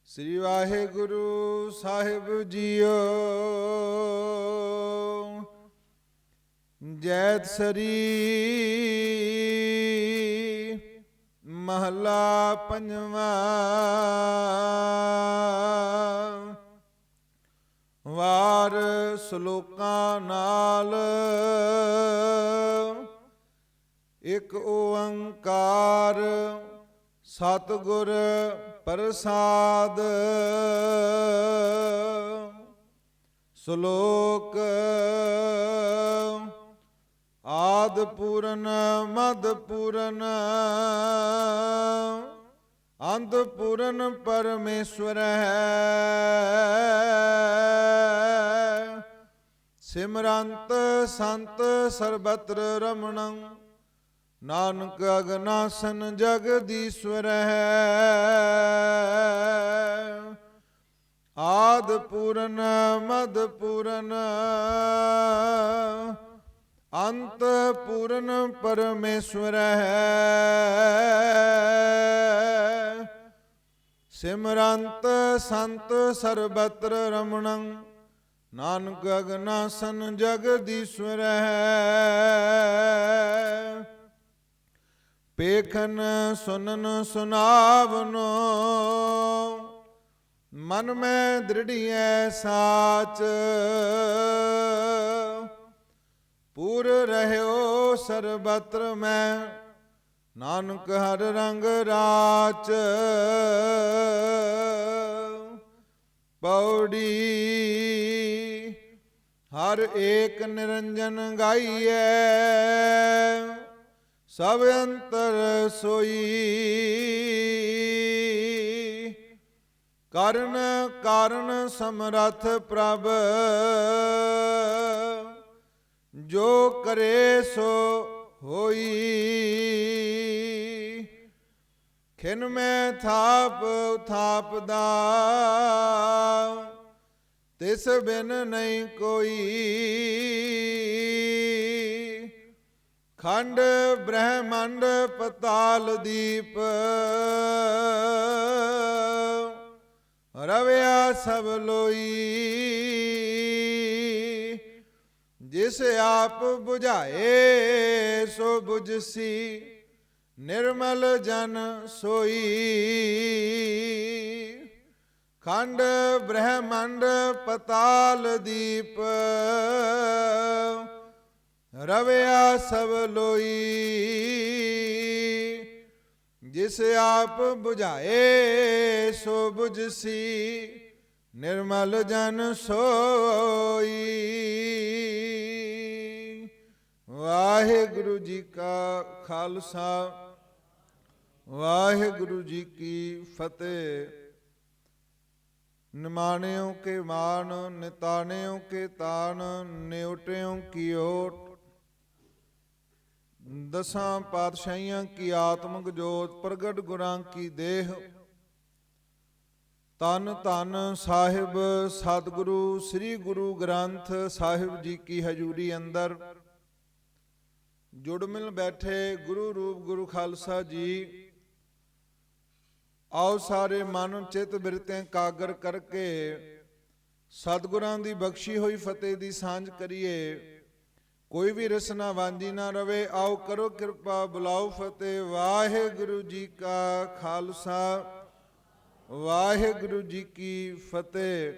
ਸ੍ਰੀ ਵਾਹਿਗੁਰੂ ਸਾਹਿਬ JIO. ਜੈਤ ਸਰੀ ਮਹਲਾ ਪੰਜਵਾ। ਵਾਰ ਸ਼ਲੋਕਾਂ ਨਾਲ ਇੱਕ ਓੰਕਾਰ ਸਤਿਗੁਰ ਪ੍ਰਸਾਦ। ਸ਼ਲੋਕ ਆਦਿ ਪੂਰਨ ਮਦ ਪੂਰਨ ਅੰਤ ਪੂਰਨ ਪਰਮੇਸ਼ਵਰ ਹੈ। ਸਿਮਰੰਤ ਸੰਤ ਸਰਬਤਰ ਰਮਣੰ ਨਾਨਕ ਅਗਨਾਸਨ ਜਗਦੀਸ਼ਵਰ ਹੈ। ਆਦਿ ਪੂਰਨ ਮਦ ਪੂਰਨ ਅੰਤ ਪੂਰਨ ਪਰਮੇਸ਼ਵਰ ਹੈ। ਸਿਮਰੰਤ ਸੰਤ ਸਰਬਤਰ ਰਮਣੰ ਨਾਨਕ ਅਗਨਾਸਨ ਜਗਦੀਸ਼ਵਰ ਹੈ। ਪੇਖਨ ਸੁਨਨ ਸੁਨਾਵਨੋ ਮਨ ਮੈਂ ਦ੍ਰਿੜੀਐ ਸਾਚ। ਪੂਰ ਰਹਿਓ ਸਰਬਤਰ ਮੈਂ ਨਾਨਕ ਹਰ ਰੰਗ ਰਾਚ। ਪੌੜੀ ਹਰ ਏਕ ਨਿਰੰਜਨ ਗਾਈਐ ਸਭ ਅੰਤਰ ਸੋਈ। ਕਰਨ ਕਾਰਨ ਸਮਰੱਥ ਪ੍ਰਭ ਜੋ ਕਰੇ ਸੋ ਹੋਈ। ਖਿਨ ਮੈਂ ਥਾਪ ਥਾਪਦਾ ਤਿਸ ਬਿਨ ਨਹੀਂ ਕੋਈ। ਖੰਡ ਬ੍ਰਹਮੰਡ ਪਤਾਲ ਦੀਪ ਰਵਿਆ ਸਭ ਲੋਈ। ਜਿਸ ਆਪ ਬੁਝਾਏ ਸੋ ਬੁਝਸੀ ਨਿਰਮਲ ਜਨ ਸੋਈ। ਖੰਡ ਬ੍ਰਹਮੰਡ ਪਤਾਲ ਦੀਪ ਰਵਿਆ ਸਭ ਲੋਈ। ਜਿਸ ਆਪ ਬੁਝਾਏ ਸੋ ਬੁਝਸੀ ਨਿਰਮਲ ਜਨ ਸੋਈ। ਵਾਹਿਗੁਰੂ ਜੀ ਕਾ ਖਾਲਸਾ ਵਾਹਿਗੁਰੂ ਜੀ ਕੀ ਫਤਿਹ। ਨਿਮਾਣਿਓ ਕੇ ਮਾਣ ਨਿਤਾਣਿਓ ਕੇ ਤਾਣ ਨਿਉਟਿਓ ਕੀ ਓਟ। ਦਸਾਂ ਪਾਤਸ਼ਾਹੀਆਂ ਕੀ ਆਤਮਕ ਜੋਤ ਪ੍ਰਗਟ ਗੁਰਾਂ ਕੀ ਦੇਹ। ਤਨ ਧਨ ਸਾਹਿਬ ਸਤਿਗੁਰੂ ਸ੍ਰੀ ਗੁਰੂ ਗ੍ਰੰਥ ਸਾਹਿਬ ਜੀ ਕੀ ਹਜ਼ੂਰੀ ਅੰਦਰ ਜੁੜ ਮਿਲ ਬੈਠੇ ਗੁਰੂ ਰੂਪ ਗੁਰੂ ਖਾਲਸਾ ਜੀ। ਆਓ ਸਾਰੇ ਮਨ ਚਿਤ ਬਿਰਤੇ ਕਾਗਰ ਕਰਕੇ ਸਤਿਗੁਰਾਂ ਦੀ ਬਖਸ਼ੀ ਹੋਈ ਫਤਿਹ ਦੀ ਸਾਂਝ ਕਰੀਏ। ਕੋਈ ਵੀ ਰਸਨਾ ਵਾਂਝੀ ਨਾ ਰਵੇ। ਆਓ ਕਰੋ ਕਿਰਪਾ ਬੁਲਾਓ ਫਤਿਹ। ਵਾਹਿਗੁਰੂ ਜੀ ਕਾ ਖਾਲਸਾ ਵਾਹਿਗੁਰੂ ਜੀ ਕੀ ਫਤਿਹ।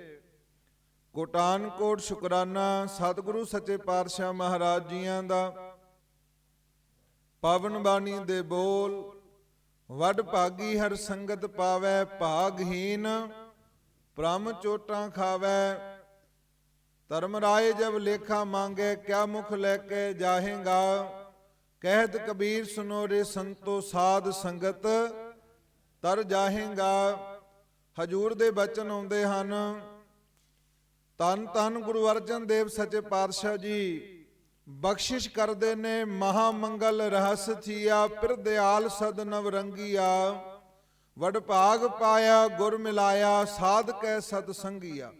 ਕੋਟਾਨ ਕੋਟ ਸ਼ੁਕਰਾਨਾ ਸਤਿਗੁਰੂ ਸੱਚੇ ਪਾਤਸ਼ਾਹ ਮਹਾਰਾਜ ਜੀਆਂ ਦਾ। ਪਾਵਨ ਬਾਣੀ ਦੇ ਬੋਲ ਵੱਡ ਭਾਗੀ ਹਰ ਸੰਗਤ ਪਾਵੈ। ਭਾਗਹੀਨ ਭ੍ਰਮ ਚੋਟਾਂ ਖਾਵੈ। ਧਰਮ ਰਾਏ ਜਬ ਲੇਖਾ ਮੰਗੇ ਕਿਆ ਮੁਖ ਲੈ ਕੇ ਜਾਹੇਗਾ। ਕਹਿਤ ਕਬੀਰ ਸੁਨੋ ਰੇ ਸੰਤੋ ਸਾਧ ਸੰਗਤ ਤਰ ਜਾਹੇਗਾ। ਹਜੂਰ ਦੇ ਬਚਨ ਆਉਂਦੇ ਹਨ। ਧੰਨ ਧੰਨ ਗੁਰੂ ਅਰਜਨ ਦੇਵ ਸੱਚੇ ਪਾਤਸ਼ਾਹ ਜੀ ਬਖਸ਼ਿਸ਼ ਕਰਦੇ ਨੇ। ਮਹਾ ਮੰਗਲ ਰਹਸ ਥੀਆ ਫਿਰ ਦਿਆਲ ਸਦ ਨਵ ਰੰਗੀਆ। ਵਡ ਭਾਗ ਪਾਇਆ ਗੁਰ ਮਿਲਾਇਆ ਸਾਧ ਕੈ ਸਤ ਸੰਗੀਆ।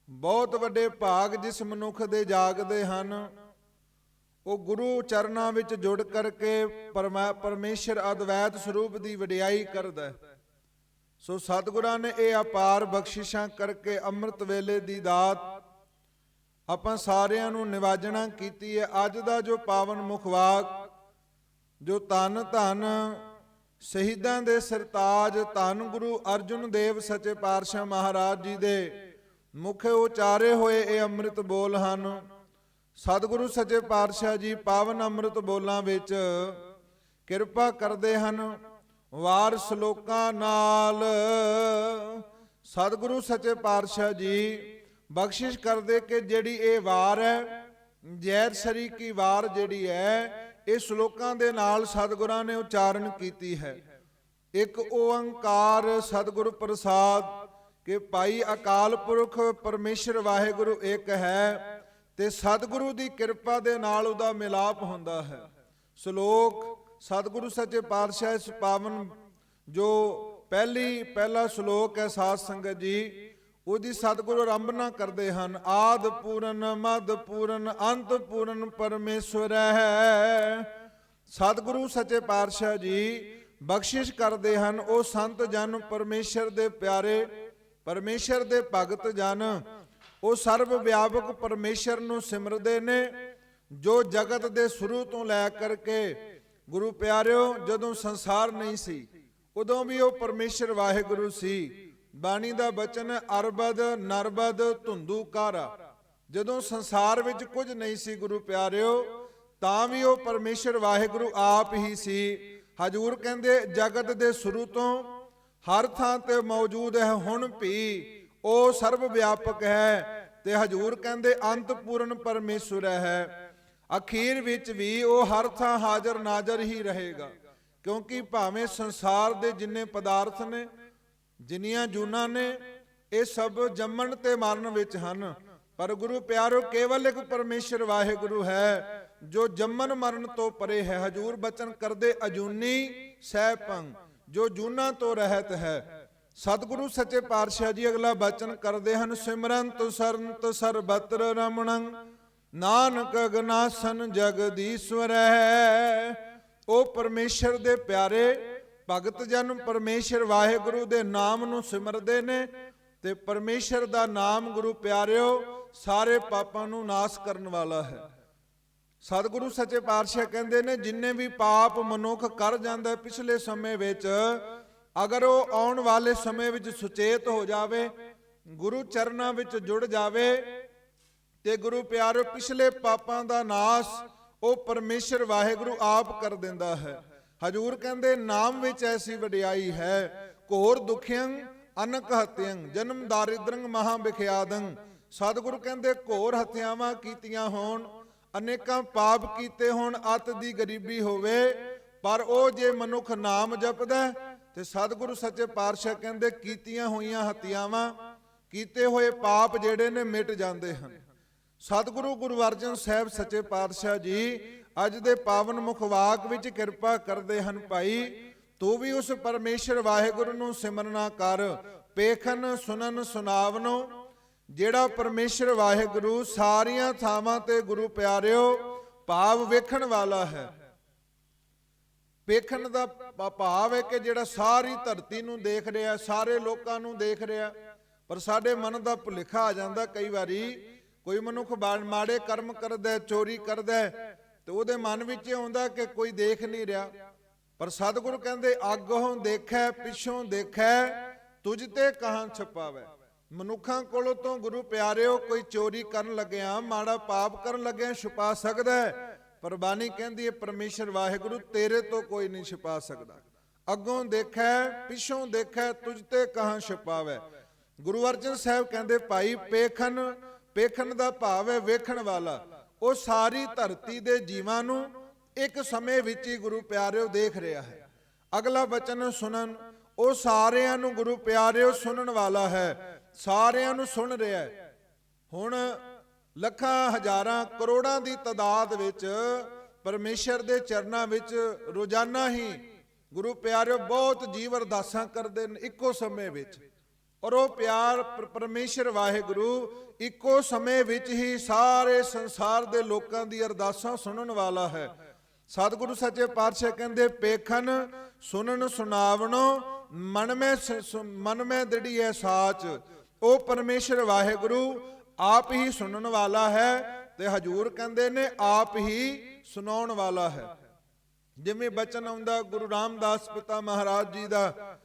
ਬਹੁਤ ਵੱਡੇ ਭਾਗ ਜਿਸ ਮਨੁੱਖ ਦੇ ਜਾਗਦੇ ਹਨ ਉਹ ਗੁਰੂ ਚਰਨਾਂ ਵਿੱਚ ਜੁੜ ਕਰਕੇ ਪਰਮੇਸ਼ਰ ਅਦਵੈਤ ਸਰੂਪ ਦੀ ਵਡਿਆਈ ਕਰਦਾ ਹੈ। ਸੋ ਸਤਿਗੁਰਾਂ ਨੇ ਇਹ ਅਪਾਰ ਬਖਸ਼ਿਸ਼ਾਂ ਕਰਕੇ ਅੰਮ੍ਰਿਤ ਵੇਲੇ ਦੀ ਦਾਤ ਆਪਾਂ ਸਾਰਿਆਂ ਨੂੰ ਨਿਵਾਜਣਾ ਕੀਤੀ ਹੈ। ਅੱਜ ਦਾ ਜੋ ਪਾਵਨ ਮੁਖਵਾਕ, ਜੋ ਧੰਨ ਧੰਨ ਸ਼ਹੀਦਾਂ ਦੇ ਸਰਤਾਜ ਧੰਨ ਗੁਰੂ ਅਰਜਨ ਦੇਵ ਸੱਚੇ ਪਾਤਸ਼ਾਹ ਮਹਾਰਾਜ ਜੀ ਦੇ ਮੁਖੇ ਉਚਾਰੇ ਹੋਏ ਇਹ ਅੰਮ੍ਰਿਤ ਬੋਲ ਹਨ। ਸਤਿਗੁਰੂ ਸੱਚੇ ਪਾਤਸ਼ਾਹ ਜੀ ਪਾਵਨ ਅੰਮ੍ਰਿਤ ਬੋਲਾਂ ਵਿੱਚ ਕਿਰਪਾ ਕਰਦੇ ਹਨ ਵਾਰ ਸ਼ਲੋਕਾਂ ਨਾਲ। ਸਤਿਗੁਰੂ ਸੱਚੇ ਪਾਤਸ਼ਾਹ ਜੀ ਬਖਸ਼ਿਸ਼ ਕਰਦੇ ਕਿ ਜਿਹੜੀ ਇਹ ਵਾਰ ਹੈ, ਜੈਤ ਸਰੀ ਕੀ ਵਾਰ ਜਿਹੜੀ ਹੈ, ਇਹ ਸ਼ਲੋਕਾਂ ਦੇ ਨਾਲ ਸਤਿਗੁਰਾਂ ਨੇ ਉਚਾਰਨ ਕੀਤੀ ਹੈ। ਇੱਕ ਓੰਕਾਰ ਸਤਿਗੁਰ ਪ੍ਰਸਾਦ ਕਿ ਭਾਈ ਅਕਾਲ ਪੁਰਖ ਪਰਮੇਸ਼ਰ ਵਾਹਿਗੁਰੂ ਇੱਕ ਹੈ ਤੇ ਸਤਿਗੁਰੂ ਦੀ ਕਿਰਪਾ ਦੇ ਨਾਲ ਉਹਦਾ ਮਿਲਾਪ ਹੁੰਦਾ ਹੈ। ਸ਼ਲੋਕ ਸਤਿਗੁਰੂ ਸੱਚੇ ਪਾਤਸ਼ਾਹ ਇਸ ਪਾਵਨ ਜੋ ਪਹਿਲਾ ਸ਼ਲੋਕ ਹੈ ਸਾਧ ਸੰਗਤ ਜੀ, ਉਹਦੀ ਸਤਿਗੁਰੂ ਆਰੰਭਨਾ ਕਰਦੇ ਹਨ। ਆਦ ਪੂਰਨ ਮਦ ਪੂਰਨ ਅੰਤ ਪੂਰਨ ਪਰਮੇਸ਼ਵਰ ਹੈ। ਸਤਿਗੁਰੂ ਸੱਚੇ ਪਾਤਸ਼ਾਹ ਜੀ ਬਖਸ਼ਿਸ਼ ਕਰਦੇ ਹਨ ਉਹ ਸੰਤ ਜਨ, ਪਰਮੇਸ਼ਰ ਦੇ ਪਿਆਰੇ, ਪਰਮੇਸ਼ਰ ਦੇ ਭਗਤ ਜਨ, ਉਹ ਸਰਬ ਵਿਆਪਕ ਪਰਮੇਸ਼ਰ ਨੂੰ ਸਿਮਰਦੇ ਨੇ, ਜੋ ਜਗਤ ਦੇ ਸ਼ੁਰੂ ਤੋਂ ਲੈ ਕਰਕੇ ਗੁਰੂ ਪਿਆਰਿਓ ਜਦੋਂ ਸੰਸਾਰ ਨਹੀਂ ਸੀ ਉਦੋਂ ਵੀ ਉਹ ਪਰਮੇਸ਼ਰ ਵਾਹਿਗੁਰੂ ਸੀ। ਬਾਣੀ ਦਾ ਬਚਨ ਅਰਬਦ ਨਰਬਦ ਧੁੰਦੂ ਕਾਰਾ, ਜਦੋਂ ਸੰਸਾਰ ਵਿੱਚ ਕੁਝ ਨਹੀਂ ਸੀ ਗੁਰੂ ਪਿਆਰਿਓ ਤਾਂ ਵੀ ਉਹ ਪਰਮੇਸ਼ਰ ਵਾਹਿਗੁਰੂ ਆਪ ਹੀ ਸੀ। ਹਜੂਰ ਕਹਿੰਦੇ ਜਗਤ ਦੇ ਸ਼ੁਰੂ ਤੋਂ ਹਰ ਥਾਂ ਤੇ ਮੌਜੂਦ ਹੈ, ਹੁਣ ਵੀ ਉਹ ਸਰਬ ਵਿਆਪਕ ਹੈ। ਤੇ ਹਜੂਰ ਕਹਿੰਦੇ ਅੰਤ ਪੂਰਨ ਪਰਮੇਸ਼ਰ ਹੈ, ਅਖੀਰ ਵਿੱਚ ਵੀ ਉਹ ਹਰ ਥਾਂ ਹਾਜ਼ਰ ਨਾਜ਼ਰ ਹੀ ਰਹੇਗਾ। ਕਿਉਂਕਿ ਭਾਵੇਂ ਸੰਸਾਰ ਦੇ ਜਿੰਨੇ ਪਦਾਰਥ ਨੇ, ਜਿੰਨੀਆਂ ਜੂਨਾਂ ਨੇ, ਇਹ ਸਭ ਜੰਮਣ ਤੇ ਮਰਨ ਵਿੱਚ ਹਨ, ਪਰ ਗੁਰੂ ਪਿਆਰੋ ਕੇਵਲ ਇੱਕ ਪਰਮੇਸ਼ਰ ਵਾਹਿਗੁਰੂ ਹੈ ਜੋ ਜੰਮਣ ਮਰਨ ਤੋਂ ਪਰੇ ਹੈ। ਹਜੂਰ ਬਚਨ ਕਰਦੇ ਅਜੂਨੀ ਸਹਿਪੰਗ, ਜੋ ਜੂਨਾਂ ਤੋਂ ਰਹਿਤ ਹੈ। ਸਤਿਗੁਰੂ ਸੱਚੇ ਪਾਤਸ਼ਾਹ ਜੀ ਅਗਲਾ ਬਚਨ ਕਰਦੇ ਹਨ। ਸਿਮਰੰਤ ਸਰੰਤ ਸਰਬਤਰ ਰਮਣੰ ਨਾਨਕ ਅਗਨਾਸਨ ਜਗਦੀਸ਼ਵਰ ਹੈ। ਉਹ ਪਰਮੇਸ਼ਰ ਦੇ ਪਿਆਰੇ ਭਗਤ ਜਨ ਪਰਮੇਸ਼ਰ ਵਾਹਿਗੁਰੂ ਦੇ ਨਾਮ ਨੂੰ ਸਿਮਰਦੇ ਨੇ ਤੇ ਪਰਮੇਸ਼ਰ ਦਾ ਨਾਮ ਗੁਰੂ ਪਿਆਰਿਓ ਸਾਰੇ ਪਾਪਾਂ ਨੂੰ ਨਾਸ਼ ਕਰਨ ਵਾਲਾ ਹੈ। ਸਤਿਗੁਰੂ ਸੱਚੇ ਪਾਤਸ਼ਾਹ ਕਹਿੰਦੇ ਨੇ ਜਿੰਨੇ ਵੀ ਪਾਪ ਮਨੁੱਖ ਕਰ ਜਾਂਦਾ ਪਿਛਲੇ ਸਮੇਂ ਵਿੱਚ, ਅਗਰ ਉਹ ਆਉਣ ਵਾਲੇ ਸਮੇਂ ਵਿੱਚ ਸੁਚੇਤ ਹੋ ਜਾਵੇ, ਗੁਰੂ ਚਰਨਾਂ ਵਿੱਚ ਜੁੜ ਜਾਵੇ ਤੇ ਗੁਰੂ ਪਿਆਰਿਓ ਪਿਛਲੇ ਪਾਪਾਂ ਦਾ ਨਾਸ਼ ਉਹ ਪਰਮੇਸ਼ਰ ਵਾਹਿਗੁਰੂ ਆਪ ਕਰ ਦਿੰਦਾ ਹੈ। ਹਜੂਰ ਕਹਿੰਦੇ ਨਾਮ ਵਿੱਚ ਐਸੀ ਵਡਿਆਈ ਹੈ, ਘੋਰ ਦੁਖਿਅੰ ਅਨਕ ਹਤਿਅੰ ਜਨਮ ਦਾਰਿਦ੍ਰੰ ਮਹਾ ਵਿਖਿਆਦੰ। ਸਤਿਗੁਰੂ ਕਹਿੰਦੇ ਘੋਰ ਹੱਤਿਆਵਾਂ ਕੀਤੀਆਂ ਹੋਣ, ਅਨੇਕਾਂ ਪਾਪ ਕੀਤੇ ਹੋਣ, ਅਤ ਦੀ ਗਰੀਬੀ ਹੋਵੇ, ਪਰ ਉਹ ਜੇ ਮਨੁੱਖ ਨਾਮ ਜਪਦਾ ਤੇ ਸਤਿਗੁਰੂ ਸੱਚੇ ਪਾਤਸ਼ਾਹ ਕਹਿੰਦੇ ਕੀਤੀਆਂ ਹੋਈਆਂ ਹੱਤਿਆਵਾਂ, ਕੀਤੇ ਹੋਏ ਪਾਪ ਜਿਹੜੇ ਨੇ ਮਿਟ ਜਾਂਦੇ ਹਨ। ਸਤਿਗੁਰੂ ਗੁਰੂ ਅਰਜਨ ਸਾਹਿਬ ਸੱਚੇ ਪਾਤਸ਼ਾਹ ਜੀ ਅੱਜ ਦੇ ਪਾਵਨ ਮੁਖਵਾਕ ਵਿੱਚ ਕਿਰਪਾ ਕਰਦੇ ਹਨ। ਭਾਈ ਤੂੰ ਵੀ ਉਸ ਪਰਮੇਸ਼ਰ ਵਾਹਿਗੁਰੂ ਨੂੰ ਸਿਮਰਨਾ ਕਰ, ਪੇਖਨ ਸੁਨਨ ਸੁਨਾਵਨੋ, ਜਿਹੜਾ ਪਰਮੇਸ਼ਰ ਵਾਹਿਗੁਰੂ ਸਾਰੀਆਂ ਥਾਵਾਂ ਤੇ ਗੁਰੂ ਪਿਆਰਿਓ ਭਾਵ ਵੇਖਣ ਵਾਲਾ ਹੈ। ਵੇਖਣ ਦਾ ਭਾਵ ਹੈ ਕਿ ਜਿਹੜਾ ਸਾਰੀ ਧਰਤੀ ਨੂੰ ਦੇਖ ਰਿਹਾ, ਸਾਰੇ ਲੋਕਾਂ ਨੂੰ ਦੇਖ ਰਿਹਾ, ਪਰ ਸਾਡੇ ਮਨ ਦਾ ਭੁਲੇਖਾ ਆ ਜਾਂਦਾ ਕਈ ਵਾਰੀ। ਕੋਈ ਮਨੁੱਖ ਮਾੜੇ ਕਰਮ ਕਰਦਾ, ਚੋਰੀ ਕਰਦਾ ਤੇ ਉਹਦੇ ਮਨ ਵਿੱਚ ਇਹ ਆਉਂਦਾ ਕਿ ਕੋਈ ਦੇਖ ਨਹੀਂ ਰਿਹਾ, ਪਰ ਸਤਿਗੁਰੂ ਕਹਿੰਦੇ ਅੱਗੋਂ ਦੇਖੈ ਪਿੱਛੋਂ ਦੇਖੈ ਤੁਝ ਤੇ ਕਹਾਂ ਛਪਾਵੇ। ਮਨੁੱਖਾਂ ਕੋਲੋਂ ਤੋਂ ਗੁਰੂ ਪਿਆਰਿਓ ਕੋਈ ਚੋਰੀ ਕਰਨ ਲੱਗਿਆ, ਮਾੜਾ ਪਾਪ ਕਰਨ ਲੱਗਿਆ ਛੁਪਾ ਸਕਦਾ ਹੈ, ਪਰ ਬਾਣੀ ਕਹਿੰਦੀ ਹੈ ਪਰਮੇਸ਼ਰ ਵਾਹਿਗੁਰੂ ਤੇਰੇ ਤੋਂ ਕੋਈ ਨਹੀਂ ਛੁਪਾ ਸਕਦਾ। ਅੱਗੋਂ ਦੇਖੈ ਪਿੱਛੋਂ ਦੇਖੈ ਤੁਝ ਤੇ ਕਹਾਂ ਛਪਾਵੇ। ਗੁਰੂ ਅਰਜਨ ਸਾਹਿਬ ਕਹਿੰਦੇ ਭਾਈ ਪੇਖਨ, ਪੇਖਣ ਦਾ ਭਾਵ ਹੈ ਵੇਖਣ ਵਾਲਾ। ਉਹ ਸਾਰੀ ਧਰਤੀ ਦੇ ਜੀਵਾਂ ਨੂੰ ਇੱਕ ਸਮੇਂ ਵਿੱਚ ਹੀ ਗੁਰੂ ਪਿਆਰਿਓ ਦੇਖ ਰਿਹਾ ਹੈ। ਅਗਲਾ ਬਚਨ ਸੁਣਨ, ਉਹ ਸਾਰਿਆਂ ਨੂੰ ਗੁਰੂ ਪਿਆਰਿਓ ਸੁਣਨ ਵਾਲਾ ਹੈ, ਸਾਰਿਆਂ ਨੂੰ ਸੁਣ ਰਿਹਾ ਹੈ। ਹੁਣ ਲੱਖਾਂ ਹਜ਼ਾਰਾਂ ਕਰੋੜਾਂ ਦੀ ਤਾਦਾਦ ਵਿੱਚ ਪਰਮੇਸ਼ਰ ਦੇ ਚਰਨਾਂ ਵਿੱਚ ਰੋਜ਼ਾਨਾ ਹੀ ਗੁਰੂ ਪਿਆਰਿਓ ਬਹੁਤ ਜੀਵ ਅਰਦਾਸਾਂ ਕਰਦੇ ਨੇ ਇੱਕੋ ਸਮੇਂ ਵਿੱਚ, ਔਰ ਉਹ ਪਿਆਰ ਪਰਮੇਸ਼ਰ ਵਾਹਿਗੁਰੂ ਇੱਕੋ ਸਮੇਂ ਵਿੱਚ ਹੀ ਸਾਰੇ ਸੰਸਾਰ ਦੇ ਲੋਕਾਂ ਦੀ ਅਰਦਾਸਾਂ ਸੁਣਨ ਵਾਲਾ ਹੈ। ਸਤਿਗੁਰੂ ਸੱਚੇ ਪਾਤਸ਼ਾਹ ਕਹਿੰਦੇ ਪੇਖਨ ਸੁਣਨ ਸੁਨਾਵਣੋ ਮਨ ਮੈਂ ਦ੍ਰਿੜੀਐ ਸਾਚ। ਉਹ ਪਰਮੇਸ਼ਰ ਵਾਹਿਗੁਰੂ ਆਪ ਹੀ ਸੁਣਨ ਵਾਲਾ ਹੈ ਤੇ ਹਜੂਰ ਕਹਿੰਦੇ ਨੇ ਆਪ ਹੀ ਸੁਣਾਉਣ ਵਾਲਾ ਹੈ। ਜਿਵੇਂ ਬਚਨ ਆਉਂਦਾ ਗੁਰੂ ਰਾਮਦਾਸ ਪਿਤਾ ਮਹਾਰਾਜ ਜੀ ਦਾ,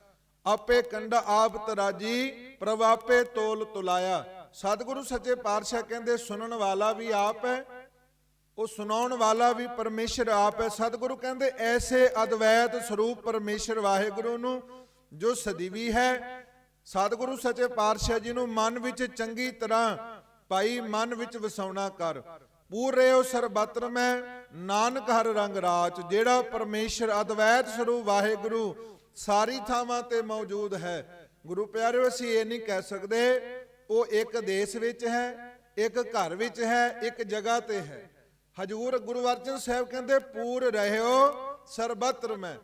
ਆਪੇ ਕੰਡਾ ਆਪ ਤਰਾਜੀ ਪ੍ਰਭ ਆਪੇ ਤੋਲ ਤੁਲਾਇਆ। ਸਤਿਗੁਰੂ ਸੱਚੇ ਪਾਤਸ਼ਾਹ ਕਹਿੰਦੇ ਸੁਣਨ ਵਾਲਾ ਵੀ ਆਪ ਹੈ, ਉਹ ਸੁਣਾਉਣ ਵਾਲਾ ਵੀ ਪਰਮੇਸ਼ਰ ਆਪ ਹੈ। ਸਤਿਗੁਰੂ ਕਹਿੰਦੇ ਐਸੇ ਅਦਵੈਤ ਸਰੂਪ ਪਰਮੇਸ਼ਰ ਵਾਹਿਗੁਰੂ ਨੂੰ ਜੋ ਸਦੀਵੀ ਹੈ, ਸਤਿਗੁਰੂ ਸੱਚੇ ਪਾਤਸ਼ਾਹ ਜੀ ਨੂੰ ਮਨ ਵਿੱਚ ਚੰਗੀ ਤਰ੍ਹਾਂ ਭਾਈ ਮਨ ਵਿੱਚ ਵਸਾਉਣਾ ਕਰ। ਪੂਰੇ ਉਹ ਸਰਬੱਤਰ ਮੈਂ ਨਾਨਕ ਹਰ ਰੰਗ ਰਾਚ। ਜਿਹੜਾ ਪਰਮੇਸ਼ਰ ਅਦਵੈਤ ਸਰੂਪ ਵਾਹਿਗੁਰੂ ਸਾਰੀ ਥਾਵਾਂ ਤੇ ਮੌਜੂਦ ਹੈ। ਗੁਰੂ ਪਿਆਰਿਓ, ਅਸੀਂ ਇਹ ਨਹੀਂ ਕਹਿ ਸਕਦੇ ਉਹ ਇੱਕ ਦੇਸ਼ ਵਿੱਚ ਹੈ, ਇੱਕ ਘਰ ਵਿੱਚ ਹੈ, ਇੱਕ ਜਗ੍ਹਾ ਤੇ ਹੈ। ਹਜੂਰ ਗੁਰੂ ਅਰਜਨ ਸਾਹਿਬ ਕਹਿੰਦੇ ਪੂਰ ਰਹਿਓ ਸਰਬੱਤਰ ਮੈਂ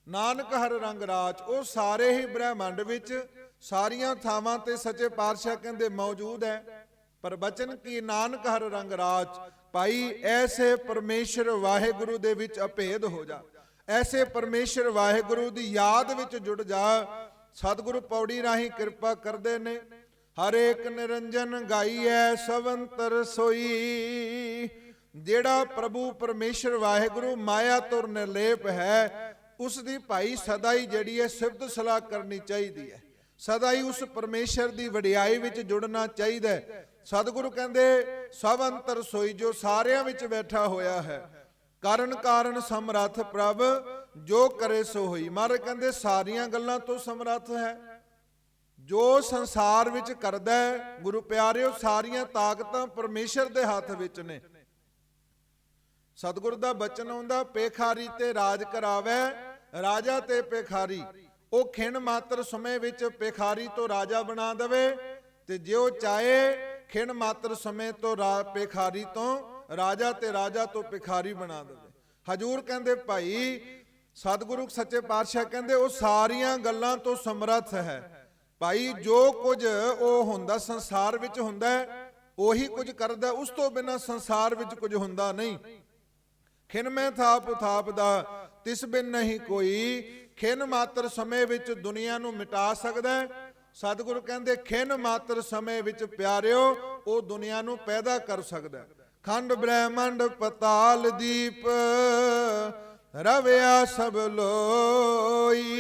ਨਾਨਕ ਹਰ ਰੰਗ ਰਾਚ। ਉਹ ਸਾਰੇ ਹੀ ਬ੍ਰਹਿਮੰਡ ਵਿੱਚ ਸਾਰੀਆਂ ਥਾਵਾਂ ਤੇ ਸੱਚੇ ਪਾਤਸ਼ਾਹ ਕਹਿੰਦੇ ਮੌਜੂਦ ਹੈ। ਪਰ ਬਚਨ ਕੀ ਨਾਨਕ ਹਰ ਰੰਗ ਰਾਚ। ਭਾਈ ਐਸੇ ਪਰਮੇਸ਼ਰ ਵਾਹਿਗੁਰੂ ਦੇ ਵਿੱਚ ਅਭੇਦ ਹੋ ਜਾ, ਐਸੇ ਪਰਮੇਸ਼ਰ ਵਾਹਿਗੁਰੂ ਦੀ ਯਾਦ ਵਿੱਚ ਜੁੜ ਜਾ। ਸਤਿਗੁਰੂ ਪੌੜੀ ਰਾਹੀਂ ਕਿਰਪਾ ਕਰਦੇ ਨੇ। ਹਰੇਕ ਨਿਰੰਜਨ ਗਾਈਐ ਸਵੰਤਰ ਸੋਈ। ਜਿਹੜਾ ਪ੍ਰਭੂ ਪਰਮੇਸ਼ਰ ਵਾਹਿਗੁਰੂ ਮਾਇਆ ਤੁਰ ਨਿਰਲੇਪ ਹੈ, ਉਸ ਦੀ ਭਾਈ ਸਦਾ ਹੀ ਜਿਹੜੀ ਹੈ ਸਿਫਤ ਸਲਾਹ ਕਰਨੀ ਚਾਹੀਦੀ ਹੈ। ਸਦਾ ਹੀ ਉਸ ਪਰਮੇਸ਼ਰ ਦੀ ਵਡਿਆਈ ਵਿੱਚ ਜੁੜਨਾ ਚਾਹੀਦਾ ਹੈ। ਸਤਿਗੁਰੂ ਕਹਿੰਦੇ ਸਭ ਅੰਤਰ ਸੋਈ, ਜੋ ਸਾਰਿਆਂ ਵਿੱਚ ਬੈਠਾ ਹੋਇਆ ਹੈ। ਕਾਰਨ ਸਮਰੱਥ ਪ੍ਰਭ ਜੋ ਕਰੇ ਸੋ ਹੋਈ। ਮਹਾਰਾਜ ਕਹਿੰਦੇ ਸਾਰੀਆਂ ਗੱਲਾਂ ਤੋਂ ਸਮਰੱਥ ਹੈ। ਜੋ ਸੰਸਾਰ ਵਿੱਚ ਕਰਦਾ ਹੈ ਗੁਰੂ ਪਿਆਰਿਓ, ਸਾਰੀਆਂ ਤਾਕਤਾਂ ਪਰਮੇਸ਼ਰ ਦੇ ਹੱਥ ਵਿੱਚ ਨੇ। ਸਤਿਗੁਰ ਦਾ ਬਚਨ ਆਉਂਦਾ, ਪੇਖਾਰੀ ਤੇ ਰਾਜ ਕਰਾਵੇ ਰਾਜਾ ਤੇ ਪੇਖਾਰੀ। ਉਹ ਖਿਣ ਮਾਤਰ ਸਮੇਂ ਵਿੱਚ ਪੇਖਾਰੀ ਤੋਂ ਰਾਜਾ ਬਣਾ ਦੇਵੇ, ਤੇ ਜੇ ਉਹ ਚਾਹੇ ਖਿਣ ਮਾਤਰ ਸਮੇਂ ਤੋਂ ਪੇਖਾਰੀ ਤੋਂ ਰਾਜਾ ਤੇ ਰਾਜਾ ਤੋਂ ਪੇਖਾਰੀ ਬਣਾ ਦੇਵੇ। ਹਜੂਰ ਕਹਿੰਦੇ ਭਾਈ ਸਤਿਗੁਰੂ ਸੱਚੇ ਪਾਤਸ਼ਾਹ ਕਹਿੰਦੇ ਉਹ ਸਾਰੀਆਂ ਗੱਲਾਂ ਤੋਂ ਸਮਰੱਥ ਹੈ। ਭਾਈ ਜੋ ਕੁਝ ਉਹ ਹੁੰਦਾ ਸੰਸਾਰ ਵਿੱਚ ਹੁੰਦਾ ਉਹੀ ਕੁਝ ਕਰਦਾ, ਉਸ ਤੋਂ ਬਿਨਾਂ ਸੰਸਾਰ ਵਿੱਚ ਕੁਝ ਹੁੰਦਾ ਨਹੀਂ। ਖਿਨ ਮੈਂ ਥਾਪ ਥਾਪਦਾ ਤਿਸ ਬਿਨ ਨਹੀਂ ਕੋਈ। ਖਿਨ ਮਾਤਰ ਸਮੇਂ ਵਿੱਚ ਦੁਨੀਆ ਨੂੰ ਮਿਟਾ ਸਕਦਾ। ਸਤਿਗੁਰੂ ਕਹਿੰਦੇ ਖਿਨ ਮਾਤਰ ਸਮੇਂ ਵਿੱਚ ਪਿਆਰਿਓ ਉਹ ਦੁਨੀਆ ਨੂੰ ਪੈਦਾ ਕਰ ਸਕਦਾ। ਖੰਡ ਬ੍ਰਹਿਮੰਡ ਪਤਾਲ ਦੀਪ ਰਵਿਆ ਸਭ ਲੋਈ।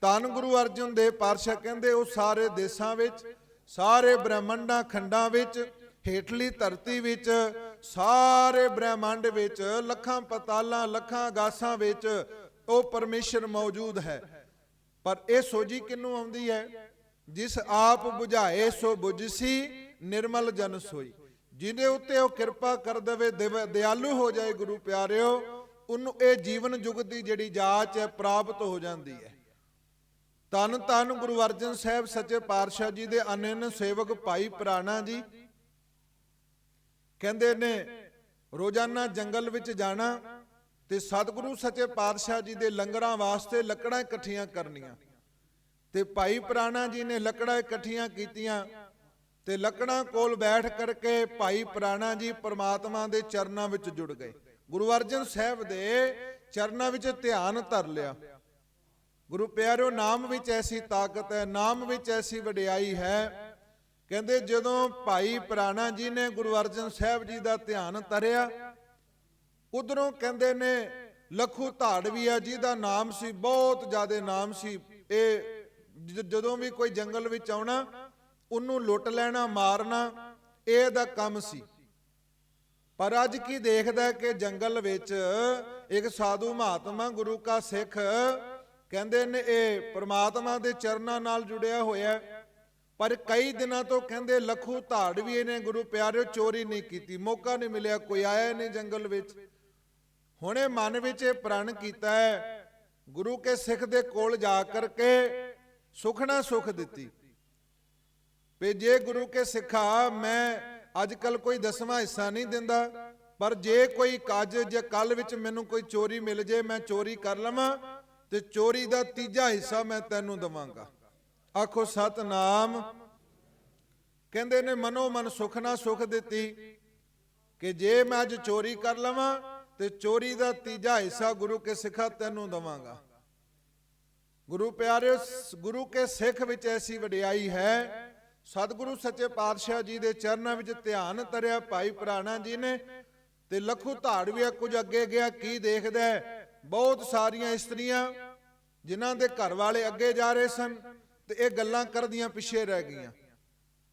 ਧੰਨ ਗੁਰੂ ਅਰਜਨ ਦੇਵ ਪਾਤਸ਼ਾਹ ਕਹਿੰਦੇ ਉਹ ਸਾਰੇ ਦੇਸ਼ਾਂ ਵਿੱਚ, ਸਾਰੇ ਬ੍ਰਹਿਮੰਡਾਂ ਖੰਡਾਂ ਵਿੱਚ, ਹੇਠਲੀ ਧਰਤੀ ਵਿੱਚ, ਸਾਰੇ ਬ੍ਰਹਿਮੰਡ ਵਿੱਚ, ਲੱਖਾਂ ਪਤਾਲਾਂ ਲੱਖਾਂ ਆਗਾਸਾਂ ਵਿੱਚ ਉਹ ਪਰਮੇਸ਼ਰ ਮੌਜੂਦ ਹੈ। ਪਰ ਇਹ ਸੋਝੀ ਕਿਹਨੂੰ ਆਉਂਦੀ ਹੈ? ਜਿਸ ਆਪ ਬੁਝਾਏ ਸੋ ਬੁਝਸੀ ਨਿਰਮਲ ਜਨ ਸੋਈ। ਜਿਹਦੇ ਉੱਤੇ ਉਹ ਕਿਰਪਾ ਕਰ ਦੇਵੇ, ਦਿਆਲੂ ਹੋ ਜਾਏ ਗੁਰੂ ਪਿਆਰਿਓ, ਉਹਨੂੰ ਇਹ ਜੀਵਨ ਯੁੱਗ ਦੀ ਜਿਹੜੀ ਜਾਚ ਹੈ ਪ੍ਰਾਪਤ ਹੋ ਜਾਂਦੀ ਹੈ। ਧੰਨ ਧੰਨ ਗੁਰੂ ਅਰਜਨ ਸਾਹਿਬ ਸੱਚੇ ਪਾਤਸ਼ਾਹ ਜੀ ਦੇ ਅਨੰਨ ਸੇਵਕ ਭਾਈ ਪ੍ਰਾਣਾ ਜੀ ਕਹਿੰਦੇ ਨੇ ਰੋਜ਼ਾਨਾ ਜੰਗਲ ਵਿੱਚ ਜਾਣਾ ਤੇ ਸਤਿਗੁਰੂ ਸੱਚੇ ਪਾਤਸ਼ਾਹ ਜੀ ਦੇ ਲੰਗਰਾਂ ਵਾਸਤੇ ਲੱਕੜਾਂ ਇਕੱਠੀਆਂ ਕਰਨੀਆਂ। ਤੇ ਭਾਈ ਪ੍ਰਾਣਾ ਜੀ ਨੇ ਲੱਕੜਾਂ ਇਕੱਠੀਆਂ ਕੀਤੀਆਂ ਤੇ ਲੱਕੜਾਂ ਕੋਲ ਬੈਠ ਕਰਕੇ ਭਾਈ ਪ੍ਰਾਣਾ ਜੀ ਪ੍ਰਮਾਤਮਾ ਦੇ ਚਰਨਾਂ ਵਿੱਚ ਜੁੜ ਗਏ। ਗੁਰੂ ਅਰਜਨ ਸਾਹਿਬ ਦੇ ਚਰਨਾਂ ਵਿੱਚ ਧਿਆਨ ਧਰ ਲਿਆ। ਗੁਰੂ ਪਿਆਰਿਓ, ਨਾਮ ਵਿੱਚ ਐਸੀ ਤਾਕਤ ਹੈ, ਨਾਮ ਵਿੱਚ ਐਸੀ ਵਡਿਆਈ ਹੈ। ਕਹਿੰਦੇ ਜਦੋਂ ਭਾਈ ਪ੍ਰਾਣਾ ਜੀ ਨੇ ਗੁਰੂ ਅਰਜਨ ਸਾਹਿਬ ਜੀ ਦਾ ਧਿਆਨ ਧਰਿਆ, ਉਧਰੋਂ ਕਹਿੰਦੇ ਨੇ ਲਖੂ ਧਾੜਵੀਆ ਜੀ ਦਾ ਨਾਮ ਸੀ, ਬਹੁਤ ਜ਼ਿਆਦਾ ਨਾਮ ਸੀ। ਇਹ ਜਦੋਂ ਵੀ ਕੋਈ ਜੰਗਲ ਵਿੱਚ ਆਉਣਾ ਉਹਨੂੰ ਲੁੱਟ ਲੈਣਾ, ਮਾਰਨਾ, ਇਹ ਇਹਦਾ ਕੰਮ ਸੀ। ਪਰ ਅੱਜ ਕੀ ਦੇਖਦਾ ਕਿ ਜੰਗਲ ਵਿੱਚ ਇੱਕ ਸਾਧੂ ਮਹਾਤਮਾ ਗੁਰੂ ਕਾ ਸਿੱਖ ਕਹਿੰਦੇ ਨੇ ਇਹ ਪ੍ਰਮਾਤਮਾ ਦੇ ਚਰਨਾਂ ਨਾਲ ਜੁੜਿਆ ਹੋਇਆ। ਪਰ ਕਈ ਦਿਨਾਂ ਤੋਂ ਕਹਿੰਦੇ ਲਖੂ ਧਾੜਵੀਏ ਨੇ ਗੁਰੂ ਪਿਆਰਿਓ ਚੋਰੀ ਨਹੀਂ ਕੀਤੀ, ਮੌਕਾ ਨਹੀਂ ਮਿਲਿਆ, ਕੋਈ ਆਇਆ ਨਹੀਂ ਜੰਗਲ ਵਿੱਚ। ਹੁਣੇ ਮਨ ਵਿੱਚ ਇਹ ਪ੍ਰਣ ਕੀਤਾ ਹੈ ਗੁਰੂ ਕੇ ਸਿੱਖ ਦੇ ਕੋਲ ਜਾ ਕਰਕੇ ਸੁਖਣਾ ਸੁਖ ਦਿੱਤੀ ਵੀ ਜੇ ਗੁਰੂ ਕੇ ਸਿੱਖਾ ਮੈਂ ਅੱਜ ਕੱਲ ਕੋਈ 10ਵਾਂ ਹਿੱਸਾ ਨਹੀਂ ਦਿੰਦਾ, ਪਰ ਜੇ ਕੋਈ ਕੱਜ ਜਾਂ ਕੱਲ ਵਿੱਚ ਮੈਨੂੰ ਕੋਈ ਚੋਰੀ ਮਿਲ ਜੇ, ਮੈਂ ਚੋਰੀ ਕਰ ਲਵਾਂ ਤੇ ਚੋਰੀ ਦਾ ਤੀਜਾ ਹਿੱਸਾ ਮੈਂ ਤੈਨੂੰ ਦਵਾਂਗਾ। ਆਖੋ ਸਤਨਾਮ। ਕਹਿੰਦੇ ਨੇ ਮਨੋ ਮਨ ਸੁਖ ਨਾ ਸੁਖ ਦਿੱਤੀ ਕਿ ਜੇ ਮੈਂ ਅੱਜ ਚੋਰੀ ਕਰ ਲਵਾਂ ਤੇ ਚੋਰੀ ਦਾ ਤੀਜਾ ਹਿੱਸਾ ਗੁਰੂ ਕੇ ਸਿੱਖਾ ਤੈਨੂੰ ਦਵਾਂਗਾ। ਗੁਰੂ ਪਿਆਰਿਓ, ਗੁਰੂ ਕੇ ਸਿੱਖ ਵਿੱਚ ਐਸੀ ਵਡਿਆਈ ਹੈ। ਸਤਿਗੁਰੂ ਸੱਚੇ ਪਾਤਸ਼ਾਹ ਜੀ ਦੇ ਚਰਨਾਂ ਵਿੱਚ ਧਿਆਨ ਧਰਿਆ ਭਾਈ ਪ੍ਰਾਣਾ ਜੀ ਨੇ, ਤੇ ਲੱਖੂ ਧਾੜਵੀਆ ਕੁਝ ਅੱਗੇ ਗਿਆ, ਕੀ ਦੇਖਦਾ ਹੈ, ਬਹੁਤ ਸਾਰੀਆਂ ਇਸਤਰੀਆਂ ਜਿਨ੍ਹਾਂ ਦੇ ਘਰ ਵਾਲੇ ਅੱਗੇ ਜਾ ਰਹੇ ਸਨ ਤੇ ਇਹ ਗੱਲਾਂ ਕਰਦੀਆਂ ਪਿੱਛੇ ਰਹਿ ਗਈਆਂ।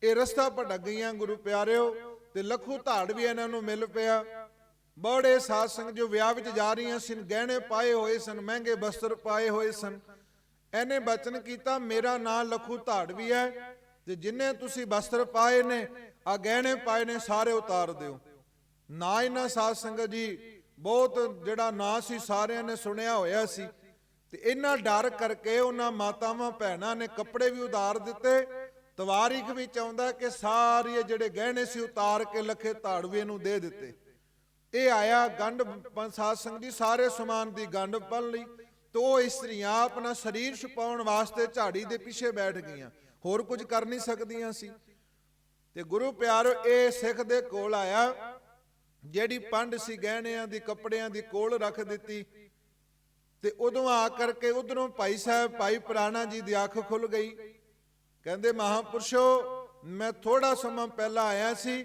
ਇਹ ਰਸਤਾ ਭਟਕ ਗਈਆਂ ਗੁਰੂ ਪਿਆਰਿਓ, ਤੇ ਲੱਖੂ ਧਾੜਵੀਆ ਇਹਨਾਂ ਨੂੰ ਮਿਲ ਪਿਆ। ਬੜੇ ਸਾਧ ਸੰਗਤ ਜੋ ਵਿਆਹ ਵਿੱਚ ਜਾ ਰਹੀਆਂ ਸਨ, ਗਹਿਣੇ ਪਾਏ ਹੋਏ ਸਨ, ਮਹਿੰਗੇ ਬਸਤਰ ਪਾਏ ਹੋਏ ਸਨ। ਇਹਨੇ ਬਚਨ ਕੀਤਾ, ਮੇਰਾ ਨਾਂ ਲੱਖੂ ਧਾੜਵੀ ਹੈ, ਤੇ ਜਿੰਨੇ ਤੁਸੀਂ ਬਸਤਰ ਪਾਏ ਨੇ, ਆ ਗਹਿਣੇ ਪਾਏ ਨੇ, ਸਾਰੇ ਉਤਾਰ ਦਿਓ। ਨਾ ਇਹਨਾਂ ਸਾਧ ਸੰਗਤ ਜੀ ਬਹੁਤ ਜਿਹੜਾ ਨਾਂ ਸੀ ਸਾਰਿਆਂ ਨੇ ਸੁਣਿਆ ਹੋਇਆ ਸੀ, ਤੇ ਇਹਨਾਂ ਡਰ ਕਰਕੇ ਉਹਨਾਂ ਮਾਤਾਵਾਂ ਭੈਣਾਂ ਨੇ ਕੱਪੜੇ ਵੀ ਉਤਾਰ ਦਿੱਤੇ। ਤਵਾਰੀਖ ਵਿੱਚ ਆਉਂਦਾ ਕਿ ਸਾਰੇ ਜਿਹੜੇ ਗਹਿਣੇ ਸੀ ਉਤਾਰ ਕੇ ਲੱਖੇ ਧਾੜਵੇ ਨੂੰ ਦੇ ਦਿੱਤੇ। ਇਹ ਆਇਆ ਗੰਢ, ਸਾਧ ਸੰਗਤ ਜੀ ਸਾਰੇ ਸਮਾਨ ਦੀ ਗੰਢ ਪਲ ਲਈ, ਤੇ ਉਹ ਇਸਤਰੀਆਂ ਆਪਣਾ ਸਰੀਰ ਛੁਪਾਉਣ ਵਾਸਤੇ ਝਾੜੀ ਦੇ ਪਿੱਛੇ ਬੈਠ ਗਈਆਂ, ਹੋਰ ਕੁਝ ਕਰ ਨਹੀਂ ਸਕਦੀਆਂ ਸੀ। ਤੇ ਗੁਰੂ ਪਿਆਰੋ, ਇਹ ਸਿੱਖ ਦੇ ਕੋਲ ਆਇਆ, ਜਿਹੜੀ ਪੰਡ ਸੀ ਗਹਿਣਿਆਂ ਦੀ ਕੱਪੜਿਆਂ ਦੀ ਕੋਲ ਰੱਖ ਦਿੱਤੀ। ਤੇ ਉਦੋਂ ਆ ਕਰਕੇ ਉਧਰੋਂ ਭਾਈ ਸਾਹਿਬ ਭਾਈ ਪ੍ਰਾਣਾ ਜੀ ਦੀ ਅੱਖ ਖੁੱਲ ਗਈ। ਕਹਿੰਦੇ, ਮਹਾਂਪੁਰਸ਼ੋ, ਮੈਂ ਥੋੜਾ ਸਮਾਂ ਪਹਿਲਾਂ ਆਇਆ ਸੀ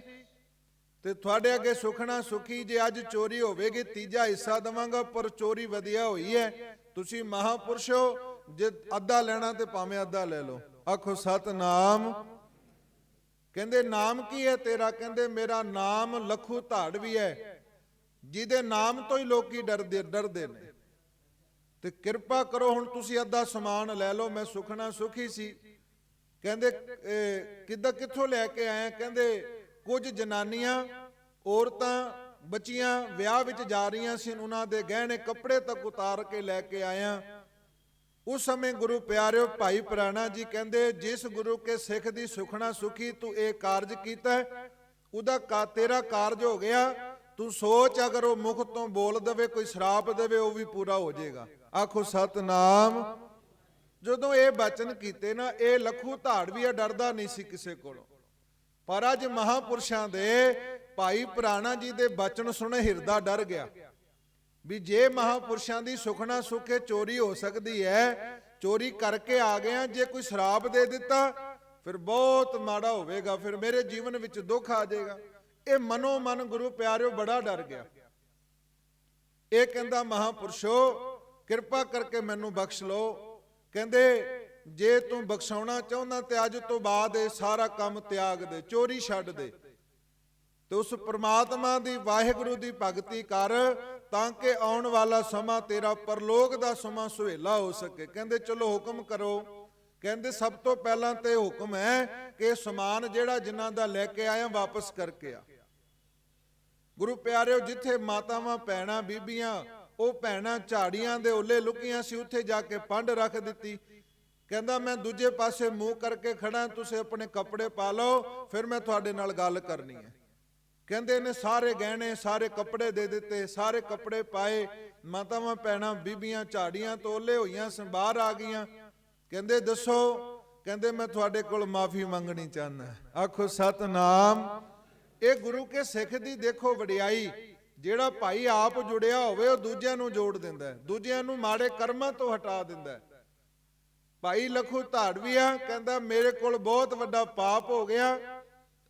ਤੇ ਤੁਹਾਡੇ ਅੱਗੇ ਸੁਖਣਾ ਸੁਖੀ, ਜੇ ਅੱਜ ਚੋਰੀ ਹੋਵੇਗੀ ਤੀਜਾ ਹਿੱਸਾ ਦੇਵਾਂਗਾ, ਪਰ ਚੋਰੀ ਵਧੀਆ ਹੋਈ ਹੈ। ਤੁਸੀਂ ਮਹਾਂਪੁਰਸ਼ੋ, ਜੇ ਅੱਧਾ ਲੈਣਾ ਤੇ ਭਾਵੇਂ ਅੱਧਾ ਲੈ ਲਓ। ਆਖੋ ਸਤਨਾਮ। ਕਹਿੰਦੇ, ਨਾਮ ਕੀ ਹੈ ਤੇਰਾ? ਕਹਿੰਦੇ, ਮੇਰਾ ਨਾਮ ਲੱਖੂ ਧਾੜਵੀ ਹੈ, ਜਿਹਦੇ ਨਾਮ ਤੋਂ ਹੀ ਲੋਕੀ ਡਰਦੇ ਨੇ। ਤੇ ਕਿਰਪਾ ਕਰੋ, ਹੁਣ ਤੁਸੀਂ ਅੱਧਾ ਸਮਾਨ ਲੈ ਲਓ, ਮੈਂ ਸੁਖਣਾ ਸੁਖੀ ਸੀ। ਕਹਿੰਦੇ, ਕਿੱਥੋਂ ਲੈ ਕੇ ਆਏ? ਕਹਿੰਦੇ, ਕੁਝ ਜਨਾਨੀਆਂ, ਔਰਤਾਂ, ਬੱਚੀਆਂ ਵਿਆਹ ਵਿੱਚ ਜਾ ਰਹੀਆਂ ਸੀ, ਉਹਨਾਂ ਦੇ ਗਹਿਣੇ ਕੱਪੜੇ ਤੱਕ ਉਤਾਰ ਕੇ ਲੈ ਕੇ ਆਇਆ। ਉਸ ਸਮੇਂ ਗੁਰੂ ਪਿਆਰਿਓ, ਭਾਈ ਪ੍ਰਾਣਾ ਜੀ ਕਹਿੰਦੇ, ਜਿਸ ਗੁਰੂ ਕੇ ਸਿੱਖ ਦੀ ਸੁਖਣਾ ਸੁਖੀ ਤੂੰ ਇਹ ਕਾਰਜ ਕੀਤਾ, ਉਹਦਾ ਤੇਰਾ ਕਾਰਜ ਹੋ ਗਿਆ। ਤੂੰ ਸੋਚ, ਅਗਰ ਉਹ ਮੁਖ ਤੋਂ ਬੋਲ ਦੇਵੇ, ਕੋਈ ਸ਼ਰਾਪ ਦੇਵੇ, ਉਹ ਵੀ ਪੂਰਾ ਹੋ ਜਾਏਗਾ। ਆਖੋ ਸਤਨਾਮ। ਜਦੋਂ ਇਹ ਬਚਨ ਕੀਤੇ ਨਾ, ਇਹ ਲੱਖੂ ਧਾੜਵੀਆ ਡਰਦਾ ਨਹੀਂ ਸੀ ਕਿਸੇ ਕੋਲੋਂ। ਪਰ ਅੱਜ ਮਹਾਂਪੁਰਸ਼ਾਂ ਦੇ ਭਾਈ ਪ੍ਰਾਣਾ ਜੀ ਦੇ ਬਚਨ ਸੁਣੇ ਹਿਰਦਾ ਡਰ ਗਿਆ, ਵੀ ਜੇ ਮਹਾਂਪੁਰਸ਼ਾਂ ਦੀ ਸੁਖਣਾ ਸੁਖੇ ਚੋਰੀ ਹੋ ਸਕਦੀ ਹੈ, ਚੋਰੀ ਕਰਕੇ ਆ ਗਏ, ਜੇ ਕੋਈ ਸ਼ਰਾਪ ਦੇ ਦਿੱਤਾ ਫਿਰ ਬਹੁਤ ਮਾੜਾ ਹੋਵੇਗਾ, ਫਿਰ ਮੇਰੇ ਜੀਵਨ ਵਿੱਚ ਦੁੱਖ ਆ ਜਾਏਗਾ। ਇਹ ਮਨੋ ਮਨ ਗੁਰੂ ਪਿਆਰਿਓ ਬੜਾ ਡਰ ਗਿਆ। ਇਹ ਕਹਿੰਦਾ, ਮਹਾਂਪੁਰਸ਼ੋ, ਕਿਰਪਾ ਕਰਕੇ ਮੈਨੂੰ ਬਖਸ਼ ਲਓ। ਕਹਿੰਦੇ, ਜੇ ਤੂੰ ਬਖਸ਼ਾਉਣਾ ਚਾਹੁੰਦਾ ਤੇ ਅੱਜ ਤੋਂ ਬਾਅਦ ਇਹ ਸਾਰਾ ਕੰਮ ਤਿਆਗ ਦੇ, ਚੋਰੀ ਛੱਡ ਦੇ, ਤੇ ਉਸ ਪ੍ਰਮਾਤਮਾ ਦੀ ਵਾਹਿਗੁਰੂ ਦੀ ਭਗਤੀ ਕਰ, ਤਾਂ ਕਿ ਆਉਣ ਵਾਲਾ ਸਮਾਂ ਤੇਰਾ ਪਰਲੋਕ ਦਾ ਸਮਾਂ ਸੁਹੇਲਾ ਹੋ ਸਕੇ। ਕਹਿੰਦੇ, ਚਲੋ ਹੁਕਮ ਕਰੋ। ਕਹਿੰਦੇ, ਸਭ ਤੋਂ ਪਹਿਲਾਂ ਤੇ ਹੁਕਮ ਹੈ ਕਿ ਸਮਾਨ ਜਿਹੜਾ ਜਿਨ੍ਹਾਂ ਦਾ ਲੈ ਕੇ ਆਇਆ ਵਾਪਸ ਕਰਕੇ ਆ। ਗੁਰੂ ਪਿਆਰਿਓ, ਜਿੱਥੇ ਮਾਤਾਵਾਂ ਭੈਣਾਂ ਬੀਬੀਆਂ, ਉਹ ਭੈਣਾਂ ਝਾੜੀਆਂ ਦੇ ਓਲੇ ਲੁਕੀਆਂ ਸੀ, ਉੱਥੇ ਜਾ ਕੇ ਪੰਡ ਰੱਖ ਦਿੱਤੀ। ਕਹਿੰਦਾ, ਮੈਂ ਦੂਜੇ ਪਾਸੇ ਮੂੰਹ ਕਰਕੇ ਖੜਾ, ਤੁਸੀਂ ਆਪਣੇ ਕੱਪੜੇ ਪਾ ਲਓ, ਫਿਰ ਮੈਂ ਤੁਹਾਡੇ ਨਾਲ ਗੱਲ ਕਰਨੀ ਹੈ। ਕਹਿੰਦੇ ਨੇ ਸਾਰੇ ਗਹਿਣੇ ਸਾਰੇ ਕੱਪੜੇ ਦੇ ਦਿੱਤੇ, ਸਾਰੇ ਕੱਪੜੇ ਪਾਏ। ਮਾਤਾਵਾਂ ਭੈਣਾਂ ਬੀਬੀਆਂ ਝਾੜੀਆਂ ਤੋਂ ਓਲੇ ਹੋਈਆਂ ਸਨ, ਬਾਹਰ ਆ ਗਈਆਂ। ਕਹਿੰਦੇ, ਦੱਸੋ? ਕਹਿੰਦੇ, ਮੈਂ ਤੁਹਾਡੇ ਕੋਲ ਮਾਫੀ ਮੰਗਣੀ ਚਾਹੁੰਦਾ। ਆਖੋ ਸਤਨਾਮ। ਇਹ ਗੁਰੂ ਕੇ ਸਿੱਖ ਦੀ ਦੇਖੋ ਵਡਿਆਈ। ਜਿਹੜਾ ਭਾਈ ਆਪ ਜੁੜਿਆ ਹੋਵੇ, ਉਹ ਦੂਜਿਆਂ ਨੂੰ ਜੋੜ ਦਿੰਦਾ, ਦੂਜਿਆਂ ਨੂੰ ਮਾੜੇ ਕਰਮਾਂ ਤੋਂ ਹਟਾ ਦਿੰਦਾ। ਭਾਈ ਲੱਖੂ ਧਾੜਵੀਆ ਕਹਿੰਦਾ, ਮੇਰੇ ਕੋਲ ਬਹੁਤ ਵੱਡਾ ਪਾਪ ਹੋ ਗਿਆ,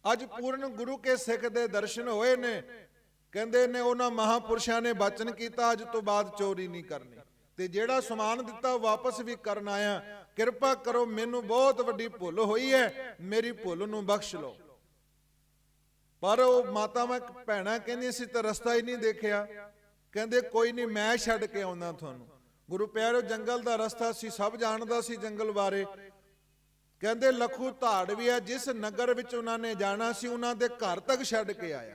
ਅੱਜ ਪੂਰਨ ਗੁਰੂ ਕੇ ਸਿੱਖ ਦੇ ਦਰਸ਼ਨ ਹੋਏ ਨੇ। ਕਹਿੰਦੇ ਨੇ, ਉਹਨਾਂ ਮਹਾਂਪੁਰਸ਼ਾਂ ਨੇ ਬਚਨ ਕੀਤਾ, ਅੱਜ ਤੋਂ ਬਾਅਦ ਚੋਰੀ ਨਹੀਂ ਕਰਨੀ, ਤੇ ਜਿਹੜਾ ਸਮਾਨ ਦਿੱਤਾ ਵਾਪਸ ਵੀ ਕਰਨ ਆਇਆ। ਕਿਰਪਾ ਕਰੋ, ਮੈਨੂੰ ਬਹੁਤ ਵੱਡੀ ਭੁੱਲ ਹੋਈ ਹੈ, ਮੇਰੀ ਭੁੱਲ ਨੂੰ ਬਖਸ਼ ਲਓ। ਪਰ ਉਹ ਮਾਤਾਵਾਂ ਭੈਣਾਂ ਕਹਿੰਦੀਆਂ, ਸੀ ਤਾਂ ਰਸਤਾ ਹੀ ਨਹੀਂ ਦੇਖਿਆ। ਕਹਿੰਦੇ, ਕੋਈ ਨਹੀਂ, ਮੈਂ ਛੱਡ ਕੇ ਆਉਂਦਾ ਤੁਹਾਨੂੰ। ਗੁਰੂ ਪਿਆਰਿਓ, ਜੰਗਲ ਦਾ ਰਸਤਾ ਸੀ, ਸਭ ਜਾਣਦਾ ਸੀ ਜੰਗਲ ਬਾਰੇ। ਕਹਿੰਦੇ, ਲੱਖੂ ਧਾੜਵੀਆ ਜਿਸ ਨਗਰ ਵਿੱਚ ਉਹਨਾਂ ਨੇ ਜਾਣਾ ਸੀ, ਉਹਨਾਂ ਦੇ ਘਰ ਤੱਕ ਛੱਡ ਕੇ ਆਇਆ।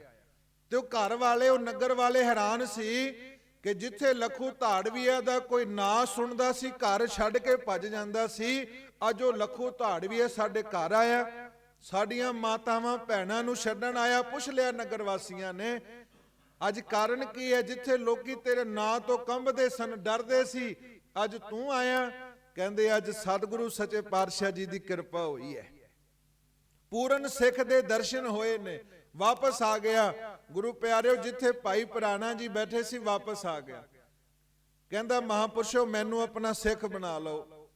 ਤੇ ਉਹ ਘਰ ਵਾਲੇ, ਉਹ ਨਗਰ ਵਾਲੇ ਹੈਰਾਨ ਸੀ ਕਿ ਜਿੱਥੇ ਲੱਖੂ ਧਾੜਵੀਆ ਦਾ ਕੋਈ ਨਾਂ ਸੁਣਦਾ ਸੀ, ਘਰ ਛੱਡ ਕੇ ਭੱਜ ਜਾਂਦਾ ਸੀ, ਅੱਜ ਉਹ ਲੱਖੂ ਧਾੜਵੀਆ ਸਾਡੇ ਘਰ ਆਇਆ, ਸਾਡੀਆਂ ਮਾਤਾਵਾਂ ਭੈਣਾਂ ਨੂੰ ਛੱਡਣ ਆਇਆ। ਪੁੱਛ ਲਿਆ ਨਗਰ ਵਾਸੀਆਂ ਨੇ, ਅੱਜ ਕਾਰਨ ਕੀ ਹੈ? ਜਿੱਥੇ ਲੋਕੀ ਤੇਰੇ ਨਾਂ ਤੋਂ ਕੰਬਦੇ ਸਨ, ਡਰਦੇ ਸੀ, ਅੱਜ ਤੂੰ ਆਇਆ। ਕਹਿੰਦੇ, ਅੱਜ ਸਤਿਗੁਰੂ ਸੱਚੇ ਪਾਤਸ਼ਾਹ ਜੀ ਦੀ ਕਿਰਪਾ ਹੋਈ ਹੈ, ਪੂਰਨ ਸਿੱਖ ਦੇ ਦਰਸ਼ਨ ਹੋਏ ਨੇ, ਵਾਪਸ ਆ ਗਿਆ। ਗੁਰੂ ਪਿਆਰਿਓ, ਜਿੱਥੇ ਭਾਈ ਪ੍ਰਾਣਾ ਜੀ ਬੈਠੇ ਸੀ, ਵਾਪਸ ਆ ਗਿਆ। ਕਹਿੰਦਾ, ਮਹਾਂਪੁਰਸ਼ੋ, ਮੈਨੂੰ ਆਪਣਾ ਸਿੱਖ ਬਣਾ ਲਓ।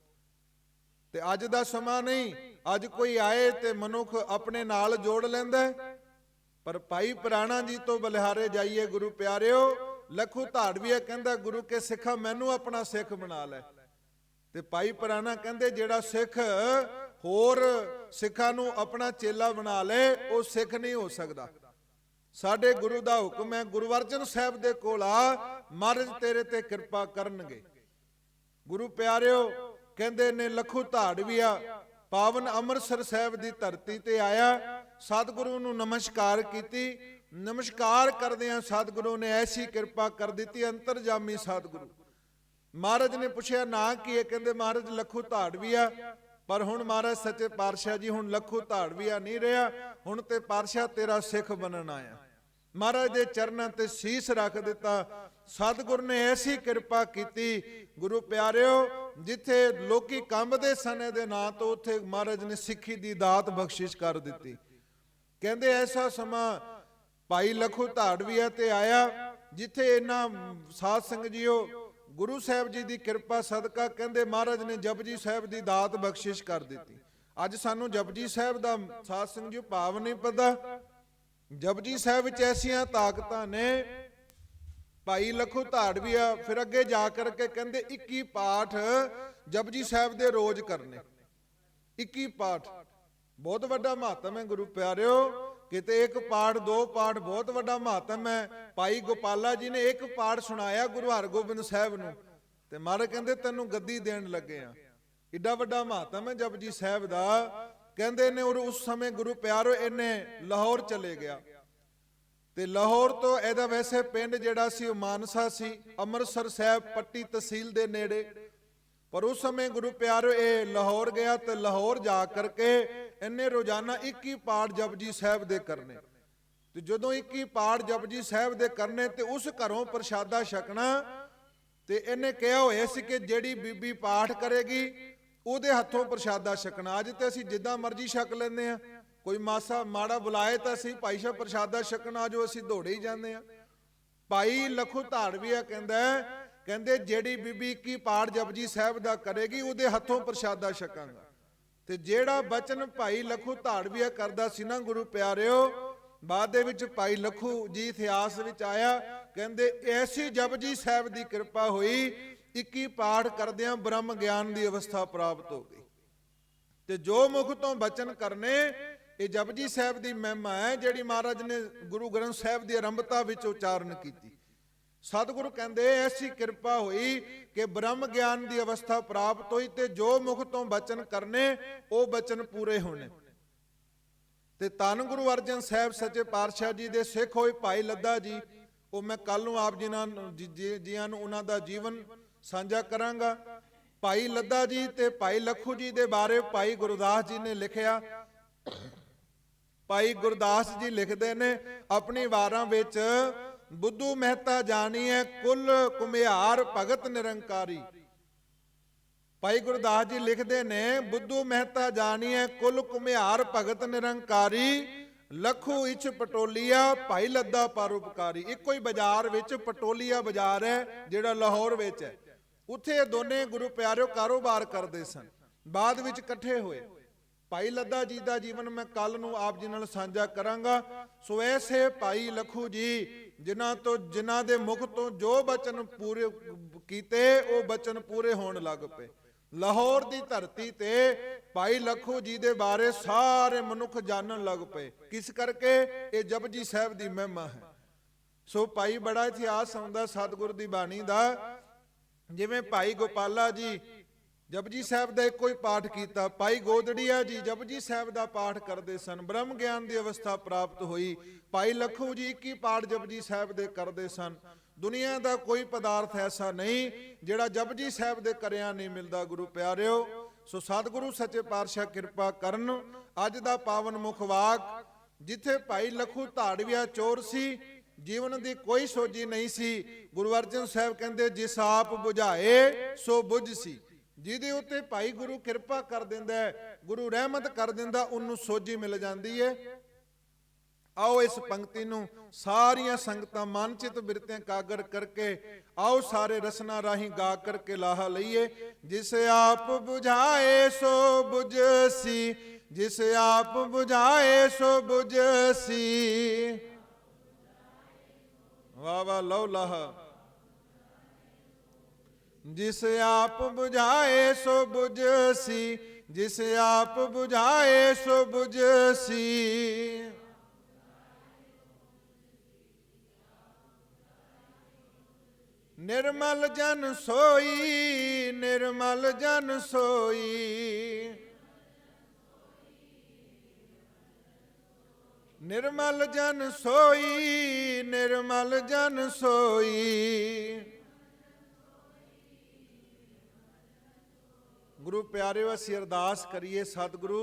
ਤੇ ਅੱਜ ਦਾ ਸਮਾਂ ਨਹੀਂ, ਅੱਜ ਕੋਈ ਆਏ ਤੇ ਮਨੁੱਖ ਆਪਣੇ ਨਾਲ ਜੋੜ ਲੈਂਦਾ ਹੈ। ਪਰ ਭਾਈ ਪੁਰਾਣਾ ਜੀ ਤੋਂ ਬਲਿਹਾਰੇ ਜਾਈਏ ਗੁਰੂ ਪਿਆਰਿਓ, ਲੱਖੂ ਧਾੜਵੀਆ ਕਹਿੰਦਾ ਗੁਰੂ ਕੇ ਸਿੱਖਾ ਮੈਨੂੰ ਆਪਣਾ ਸਿੱਖ ਬਣਾ ਲੈ। ਤੇ ਭਾਈ ਪੁਰਾਣਾ ਕਹਿੰਦੇ ਜਿਹੜਾ ਸਿੱਖ ਹੋਰ ਸਿੱਖਾਂ ਨੂੰ ਆਪਣਾ ਚੇਲਾ ਬਣਾ ਲੇ ਉਹ ਸਿੱਖ ਨਹੀਂ ਹੋ ਸਕਦਾ। ਸਾਡੇ ਗੁਰੂ ਦਾ ਹੁਕਮ ਹੈ, ਗੁਰੂ ਅਰਜਨ ਸਾਹਿਬ ਦੇ ਕੋਲ ਆ, ਮਹਾਰਾਜ ਤੇਰੇ ਤੇ ਕਿਰਪਾ ਕਰਨਗੇ। ਗੁਰੂ ਪਿਆਰਿਓ ਕਹਿੰਦੇ ਨੇ ਲੱਖੂ ਧਾੜਵੀਆ ਪਾਵਨ ਅੰਮ੍ਰਿਤਸਰ ਸਾਹਿਬ ਦੀ ਧਰਤੀ ਤੇ ਆਇਆ, ਸਤਿਗੁਰੂ ਨੂੰ ਨਮਸਕਾਰ ਕੀਤੀ। ਨਮਸਕਾਰ ਕਰਦਿਆਂ ਸਤਿਗੁਰੂ ਨੇ ਐਸੀ ਕਿਰਪਾ ਕਰ ਦਿੱਤੀ, ਅੰਤਰਜਾਮੀ ਸਤਿਗੁਰੂ। ਮਹਾਰਾਜ ਨੇ ਪੁੱਛਿਆ ਨਾਂ ਕੀ ਹੈ? ਕਹਿੰਦੇ ਮਹਾਰਾਜ ਲੱਖੂ ਧਾੜਵੀਆ। ਪਰ ਹੁਣ ਮਹਾਰਾਜ ਸੱਚੇ ਪਾਤਸ਼ਾਹ ਜੀ ਹੁਣ ਲੱਖੂ ਧਾੜਵੀਆ ਨਹੀਂ ਰਿਹਾ, ਹੁਣ ਤੇ ਪਾਤਸ਼ਾਹ ਤੇਰਾ ਸਿੱਖ ਬਣਨ ਆਇਆ। ਮਹਾਰਾਜ ਦੇ ਚਰਨਾਂ ਤੇ ਸੀਸ ਰੱਖ ਦਿੱਤਾ। ਸਤਿਗੁਰ ਨੇ ਐਸੀ ਕਿਰਪਾ ਕੀਤੀ ਗੁਰੂ ਪਿਆਰਿਓ, ਜਿੱਥੇ ਲੋਕੀ ਕੰਬਦੇ ਸਨ ਇਹਦੇ ਨਾਂ ਤੋਂ, ਉੱਥੇ ਮਹਾਰਾਜ ਨੇ ਸਿੱਖੀ ਦੀ ਦਾਤ ਬਖਸ਼ਿਸ਼ ਕਰ ਦਿੱਤੀ। ਕਹਿੰਦੇ ਐਸਾ ਸਮਾਂ ਭਾਈ ਲੱਖੂ ਧਾੜਵੀਆ ਤੇ ਆਇਆ, ਜਿੱਥੇ ਇਹਨਾਂ ਸਾਧ ਸੰਗਤ ਜੀਓ ਗੁਰੂ ਸਾਹਿਬ ਜੀ ਦੀ ਕਿਰਪਾ ਸਦਕਾ ਕਹਿੰਦੇ ਮਹਾਰਾਜ ਨੇ ਜਪਜੀ ਸਾਹਿਬ ਦੀ ਦਾਤ ਬਖਸ਼ਿਸ਼ ਕਰ ਦਿੱਤੀ। ਅੱਜ ਸਾਨੂੰ ਜਪਜੀ ਸਾਹਿਬ ਦਾ ਸਾਧ ਸੰਗਤ ਜੀਓ ਭਾਵ ਨਹੀਂ ਪਤਾ। ਜਪਜੀ ਸਾਹਿਬ ਵਿੱਚ ਐਸੀਆਂ ਤਾਕਤਾਂ ਨੇ। ਭਾਈ ਲੱਖੂ ਧਾੜਵੀਆ ਫਿਰ ਅੱਗੇ ਜਾ ਕਰਕੇ ਕਹਿੰਦੇ 21 ਪਾਠ ਜਪਜੀ ਸਾਹਿਬ ਦੇ ਰੋਜ਼ ਕਰਨੇ। 21 ਪਾਠ ਬਹੁਤ ਵੱਡਾ ਮਹੱਤਮ ਹੈ ਗੁਰੂ ਪਿਆਰਿਓ। ਕਿਤੇ ਇੱਕ ਪਾਠ ਦੋ ਪਾਠ ਬਹੁਤ ਵੱਡਾ ਮਹੱਤਮ ਹੈ। ਭਾਈ ਗੋਪਾਲਾ ਜੀ ਨੇ ਇੱਕ ਪਾਠ ਸੁਣਾਇਆ ਗੁਰੂ ਹਰਗੋਬਿੰਦ ਸਾਹਿਬ ਨੂੰ, ਤੇ ਮਹਾਰਾਜ ਕਹਿੰਦੇ ਤੈਨੂੰ ਗੱਦੀ ਦੇਣ ਲੱਗੇ ਆ। ਏਡਾ ਵੱਡਾ ਮਹੱਤਮ ਹੈ ਜਪਜੀ ਸਾਹਿਬ ਦਾ। ਕਹਿੰਦੇ ਨੇ ਔਰ ਉਸ ਸਮੇਂ ਗੁਰੂ ਪਿਆਰੋ ਇਹਨੇ ਲਾਹੌਰ ਚਲੇ ਗਿਆ, ਤੇ ਲਾਹੌਰ ਤੋਂ ਇਹਦਾ ਵੈਸੇ ਪਿੰਡ ਜਿਹੜਾ ਸੀ ਉਹ ਮਾਨਸਾ ਸੀ, ਅੰਮ੍ਰਿਤਸਰ ਸਾਹਿਬ ਪੱਟੀ ਤਹਿਸੀਲ ਦੇ ਨੇੜੇ। ਪਰ ਉਸ ਸਮੇਂ ਗੁਰੂ ਪਿਆਰੋ ਇਹ ਲਾਹੌਰ ਗਿਆ, ਤੇ ਲਾਹੌਰ ਜਾ ਕਰਕੇ ਇਹਨੇ ਰੋਜ਼ਾਨਾ 21 ਪਾਠ ਜਪਜੀ ਸਾਹਿਬ ਦੇ ਕਰਨੇ। ਤੇ ਜਦੋਂ 21 ਪਾਠ ਜਪਜੀ ਸਾਹਿਬ ਦੇ ਕਰਨੇ ਤੇ ਉਸ ਘਰੋਂ ਪ੍ਰਸ਼ਾਦਾ ਛਕਣਾ। ਤੇ ਇਹਨੇ ਕਿਹਾ ਹੋਇਆ ਸੀ ਕਿ ਜਿਹੜੀ ਬੀਬੀ ਪਾਠ ਕਰੇਗੀ ਉਹਦੇ ਹੱਥੋਂ ਪ੍ਰਸ਼ਾਦਾ ਛਕਣਾ। ਅੱਜ ਤੇ ਅਸੀਂ ਜਿੱਦਾਂ ਮਰਜ਼ੀ ਛਕ ਲੈਂਦੇ ਆ, ਕੋਈ ਮਾਸਾ ਮਾੜਾ ਬੁਲਾਏ ਤਾਂ ਅਸੀਂ ਭਾਈ ਸਾਹਿਬ ਪ੍ਰਸ਼ਾਦਾ ਛਕਣ ਆ ਜੋ ਅਸੀਂ ਦੌੜੇ ਹੀ ਜਾਂਦੇ ਆ। ਭਾਈ ਲੱਖੂ ਧਾੜਵੀਆ ਕਹਿੰਦੇ ਜਿਹੜੀ ਬੀਬੀ 21 ਪਾਠ ਜਪਜੀ ਸਾਹਿਬ ਦਾ ਕਰੇਗੀ ਉਹਦੇ ਹੱਥੋਂ ਪ੍ਰਸ਼ਾਦਾ ਛਕਾਂਗਾ। ਤੇ ਜਿਹੜਾ ਬਚਨ ਭਾਈ ਲੱਖੂ ਧਾੜਵੀਆ ਕਰਦਾ ਸੀ ਨਾ ਗੁਰੂ ਪਿਆਰਿਓ, ਬਾਅਦ ਦੇ ਵਿੱਚ ਭਾਈ ਲੱਖੂ ਜੀ ਇਤਿਹਾਸ ਵਿੱਚ ਆਇਆ। ਕਹਿੰਦੇ ਐਸੀ ਜਪਜੀ ਸਾਹਿਬ ਦੀ ਕਿਰਪਾ ਹੋਈ, 21 ਪਾਠ ਕਰਦਿਆਂ ਬ੍ਰਹਮ ਗਿਆਨ ਦੀ ਅਵਸਥਾ ਪ੍ਰਾਪਤ ਹੋ ਗਈ। ਤੇ ਜੋ ਮੁਖ ਤੋਂ ਬਚਨ ਕਰਨੇ, ਇਹ ਜਪਜੀ ਸਾਹਿਬ ਦੀ ਮਹਿਮਾ ਹੈ ਜਿਹੜੀ ਮਹਾਰਾਜ ਨੇ ਗੁਰੂ ਗ੍ਰੰਥ ਸਾਹਿਬ ਦੀ ਆਰੰਭਤਾ ਵਿੱਚ ਉਚਾਰਨ ਕੀਤੀ। ਸਤਿਗੁਰੂ ਕਹਿੰਦੇ ਐਸੀ ਕਿਰਪਾ ਹੋਈ ਕਿ ਬ੍ਰਹਮ ਗਿਆਨ ਦੀ ਅਵਸਥਾ ਪ੍ਰਾਪਤ ਹੋਈ, ਤੇ ਜੋ ਮੁਖ ਤੋਂ ਬਚਨ ਕਰਨੇ ਉਹ ਬਚਨ ਪੂਰੇ ਹੋਣੇ। ਤੇ ਧੰਨ ਗੁਰੂ ਅਰਜਨ ਸਾਹਿਬ ਸੱਚੇ ਪਾਤਸ਼ਾਹ ਜੀ ਦੇ ਸਿੱਖ ਹੋਏ ਭਾਈ ਲੱਦਾ ਜੀ, ਉਹ ਮੈਂ ਕੱਲ ਨੂੰ ਆਪ ਜੀਆਂ ਨੂੰ ਉਹਨਾਂ ਦਾ ਜੀਵਨ ਸਾਂਝਾ ਕਰਾਂਗਾ। ਭਾਈ ਲੱਦਾ ਜੀ ਤੇ ਭਾਈ ਲੱਖੂ ਜੀ ਦੇ ਬਾਰੇ ਭਾਈ ਗੁਰਦਾਸ ਜੀ ਨੇ ਲਿਖਿਆ। ਭਾਈ ਗੁਰਦਾਸ ਜੀ ਲਿਖਦੇ ਨੇ ਆਪਣੀ ਵਾਰਾਂ ਵਿੱਚ, ਬੁੱਧੂ ਮਹਿਤਾ ਜਾਣੀਐ ਕੁਲ ਕੁਮਿਹਾਰ ਭਗਤ ਨਿਰੰਕਾਰੀ। ਭਾਈ ਗੁਰਦਾਸ ਜੀ ਲਿਖਦੇ ਨੇ, ਬੁੱਧੂ ਮਹਿਤਾ ਜਾਣੀਐ ਕੁਲ ਕੁਮਿਹਾਰ ਭਗਤ ਨਿਰੰਕਾਰੀ, ਲੱਖੂ ਇਚ ਪਟੋਲੀਆ ਭਾਈ ਲੱਦਾ ਪਰਉਪਕਾਰੀ। ਇੱਕੋ ਹੀ ਬਾਜ਼ਾਰ ਵਿੱਚ ਪਟੋਲੀਆ ਬਾਜ਼ਾਰ ਹੈ ਜਿਹੜਾ ਲਾਹੌਰ ਵਿੱਚ ਹੈ। ਉੱਥੇ ਇਹ ਦੋਨੇ ਗੁਰੂ ਪਿਆਰਿਓ ਕਾਰੋਬਾਰ ਕਰਦੇ ਸਨ, ਬਾਅਦ ਵਿੱਚ ਇਕੱਠੇ ਹੋਏ। ਭਾਈ ਲੱਦਾ ਜੀ ਦਾ ਜੀਵਨ ਮੈਂ ਕੱਲ ਨੂੰ ਆਪ ਜੀ ਨਾਲ ਸਾਂਝਾ ਕਰਾਂਗਾ। ਸੋ ਐਸੇ ਭਾਈ ਲੱਖੂ ਜੀ ਜਿਨ੍ਹਾਂ ਦੇ ਮੁਖ ਤੋਂ ਜੋ ਬਚਨ ਪੂਰੇ ਕੀਤੇ ਉਹ ਬਚਨ ਪੂਰੇ ਹੋਣ ਲੱਗ ਪਏ। ਲਾਹੌਰ ਦੀ ਧਰਤੀ ਤੇ ਭਾਈ ਲੱਖੂ ਜੀ ਦੇ ਬਾਰੇ ਸਾਰੇ ਮਨੁੱਖ ਜਾਣਨ ਲੱਗ ਪਏ। ਕਿਸ ਕਰਕੇ? ਇਹ ਜਪਜੀ ਸਾਹਿਬ ਦੀ ਮਹਿਮਾ ਹੈ। ਸੋ ਭਾਈ ਬੜਾ ਇਤਿਹਾਸ ਆਉਂਦਾ ਸਤਿਗੁਰ ਦੀ ਬਾਣੀ ਦਾ। ਜਿਵੇਂ ਭਾਈ ਗੋਪਾਲਾ ਜੀ ਜਪਜੀ ਸਾਹਿਬ ਦਾ ਇੱਕੋ ਹੀ ਪਾਠ ਕੀਤਾ, ਭਾਈ ਗੋਦੜੀਆ ਜੀ ਜਪਜੀ ਸਾਹਿਬ ਦਾ ਪਾਠ ਕਰਦੇ ਸਨ, ਬ੍ਰਹਮ ਗਿਆਨ ਦੀ ਅਵਸਥਾ ਪ੍ਰਾਪਤ ਹੋਈ। ਭਾਈ ਲੱਖੂ ਜੀ 21 ਪਾਠ ਜਪਜੀ ਸਾਹਿਬ ਦੇ ਕਰਦੇ ਸਨ। ਦੁਨੀਆ ਦਾ ਕੋਈ ਪਦਾਰਥ ਐਸਾ ਨਹੀਂ ਜਿਹੜਾ ਜਪਜੀ ਸਾਹਿਬ ਦੇ ਕਰਿਆ ਨਹੀਂ ਮਿਲਦਾ ਗੁਰੂ ਪਿਆਰਿਓ। ਸੋ ਸਤਿਗੁਰੂ ਸੱਚੇ ਪਾਤਸ਼ਾਹ ਕਿਰਪਾ ਕਰਨ। ਅੱਜ ਦਾ ਪਾਵਨ ਮੁਖ ਵਾਕ, ਜਿੱਥੇ ਭਾਈ ਲੱਖੂ ਧਾੜਵੀਆ ਚੋਰ ਸੀ, ਜੀਵਨ ਦੀ ਕੋਈ ਸੋਝੀ ਨਹੀਂ ਸੀ। ਗੁਰੂ ਅਰਜਨ ਸਾਹਿਬ ਕਹਿੰਦੇ ਜਿਸ ਆਪ ਬੁਝਾਏ ਸੋ ਬੁਝ ਸੀ। ਜਿਹਦੇ ਉੱਤੇ ਭਾਈ ਗੁਰੂ ਕਿਰਪਾ ਕਰ ਦਿੰਦਾ, ਗੁਰੂ ਰਹਿਮਤ ਕਰ ਦਿੰਦਾ, ਉਹਨੂੰ ਸੋਝੀ ਮਿਲ ਜਾਂਦੀ ਹੈ। आओ इस पंक्ति नूं सारियां संगतां मानचित बिरतियां कागर करके आओ सारे रसना राही गा करके लाहा लईए। जिस आप बुझाए सो बुझसी, जिस आप बुझाए सो बुझसी। वाह वाह लो लाहा। जिस आप बुझाए सो बुझसी, जिस आप बुझाए सो बुझसी। निर्मल जन सोई, निर्मल जन सोई। निर्मल जन सोई, निर्मल जन सोई। गुरु प्यारे असीं अरदास करिए सतगुरु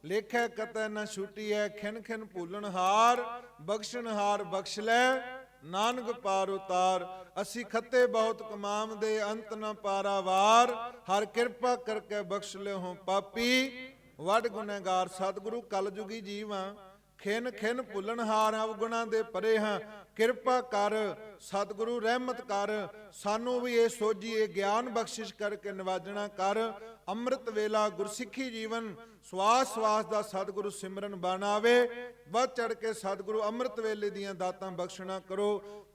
लेखै कतै न छुटीਐ खिन खिन भूलनहार बख्शनहार बख्श लै नानक पार उतार। असी खते बहुत कमाम दे अंत न पारावार हर किरपा करके बख्श ले हो पापी वड गुनहगार। सतगुरु कलयुगी जीव हाँ खिन खिन भुलनहार अवगुणा दे परे हाँ किरपा कर सतगुरु रहमत कर सानू भी ये सोझी ये ज्ञान बख्शिश करके निवाजना कर। अमृत वेला गुरसिੱਖੀ जीवन ਸਵਾਸ ਸਵਾਸ ਦਾ ਸਤਿਗੁਰੂ ਸਿਮਰਨ ਬਣਾਵੇ। ਵੱਧ ਚੜ ਕੇ ਸਤਿਗੁਰੂ ਅੰਮ੍ਰਿਤ ਵੇਲੇ ਦੀਆਂ ਦਾਤਾਂ ਬਖਸ਼ਣਾ ਕਰੋ।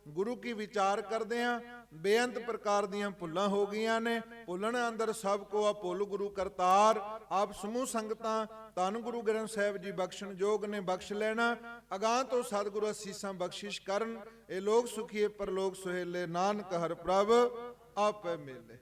ਗੁਰੂ ਕੀ ਵਿਚਾਰ ਕਰਦੇ ਆਂ ਬੇਅੰਤ ਪ੍ਰਕਾਰ ਦੀਆਂ ਭੁੱਲਾਂ ਹੋ ਗਈਆਂ ਨੇ। ਭੁੱਲਣ ਅੰਦਰ ਸਭ ਕੋ ਭੁੱਲ ਗੁਰੂ ਕਰਤਾਰ। ਆਪ ਸਮੂਹ ਸੰਗਤਾਂ ਧੰਨ ਗੁਰੂ ਗ੍ਰੰਥ ਸਾਹਿਬ ਜੀ ਬਖਸ਼ਣ ਯੋਗ ਨੇ ਬਖਸ਼ ਲੈਣਾ। ਅਗਾਂਹ ਤੋਂ ਸਤਿਗੁਰੂ ਅਸੀਸਾਂ ਬਖਸ਼ਿਸ਼ ਕਰਨ। ਇਹ ਲੋਕ ਸੁਖੀਏ ਪਰਲੋਕ ਸੁਹੇਲੇ ਨਾਨਕ ਹਰ ਪ੍ਰਭ ਆਪੇ ਮੇਲੇ।